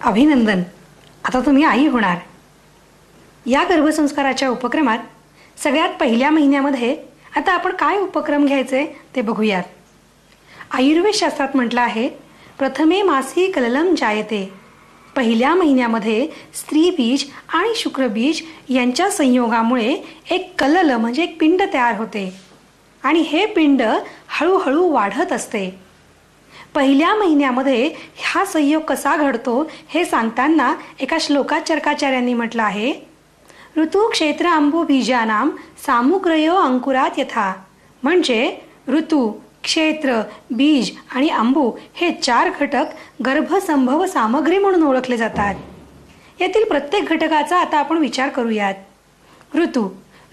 अभिनंदन, आता तुम्ही आई होणार. या गर्भसंस्काराच्या उपक्रमात सगळ्यात पहिल्या महिन्यामध्ये आता आपण काय उपक्रम घ्यायचे ते बघूयात. आयुर्वेद शास्त्रात म्हटलं आहे, प्रथमे मासी कललम जायते. पहिल्या महिन्यामध्ये स्त्री बीज आणि शुक्रबीज यांच्या संयोगामुळे एक कलल म्हणजे एक पिंड तयार होते आणि हे पिंड हळूहळू वाढत असते. पहिल्या महिन्यामध्ये हा संयोग कसा घडतो हे सांगताना एका श्लोकात चरकाचार्यांनी म्हटलं आहे, ऋतू क्षेत्र अंबू बीजानाम सामुग्रयो अंकुरात यथा. म्हणजे ऋतू, क्षेत्र, बीज आणि अंबू हे 4 घटक गर्भसंभव सामग्री म्हणून ओळखले जातात. यातील प्रत्येक घटकाचा आता आपण विचार करूयात.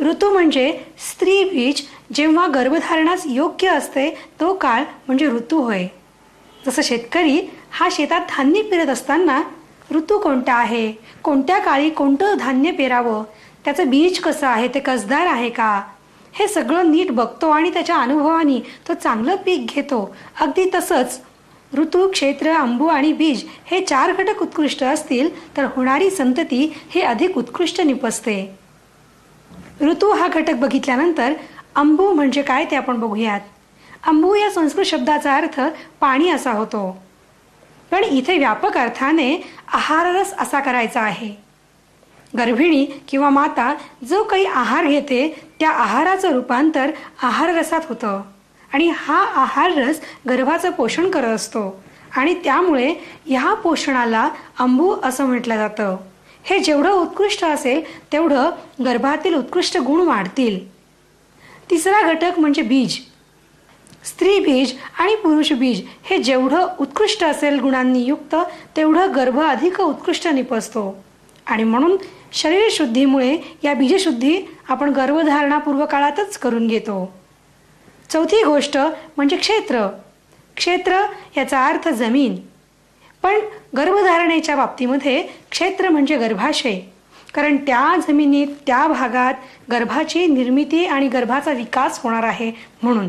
ऋतू म्हणजे स्त्री बीज जेव्हा गर्भधारणास योग्य असते तो काळ म्हणजे ऋतू होय. जसं शेतकरी हा शेतात धान्य पेरत असताना ऋतू कोणता आहे, कोणत्या काळी कोणतं धान्य पेरावं, त्याचं बीज कसं आहे, ते कसदार आहे का, हे सगळं नीट बघतो आणि त्याच्या अनुभवाने तो चांगलं पीक घेतो. अगदी तसंच ऋतू, क्षेत्र, अंबू आणि बीज हे 4 घटक उत्कृष्ट असतील तर होणारी संतती ही अधिक उत्कृष्ट निपजते. ऋतू हा घटक बघितल्यानंतर अंबू म्हणजे काय ते आपण बघूयात. अंबू या संस्कृत शब्दाचा अर्थ पाणी असा होतो, पण इथे व्यापक अर्थाने आहाररस असा करायचा आहे. गर्भिणी किंवा माता जो काही आहार घेते त्या आहाराचं रूपांतर आहाररसात होतं आणि हा आहाररस गर्भाचं पोषण करत असतो आणि त्यामुळे ह्या पोषणाला अंबू असं म्हटलं जातं. हे जेवढं उत्कृष्ट असेल तेवढं गर्भातील उत्कृष्ट गुण वाढतील. तिसरा घटक म्हणजे बीज. स्त्री बीज आणि पुरुष बीज हे जेवढं उत्कृष्ट असेल गुणांनी युक्त तेवढं गर्भ अधिक उत्कृष्ट निपजतो आणि म्हणून शरीर शुद्धीमुळे या बीजशुद्धी आपण गर्भधारणापूर्व काळातच करून घेतो. चौथी गोष्ट म्हणजे क्षेत्र याचा अर्थ जमीन, पण गर्भधारणेच्या बाबतीमध्ये क्षेत्र म्हणजे गर्भाशय, कारण त्या जमिनीत त्या भागात गर्भाची निर्मिती आणि गर्भाचा विकास होणार आहे म्हणून.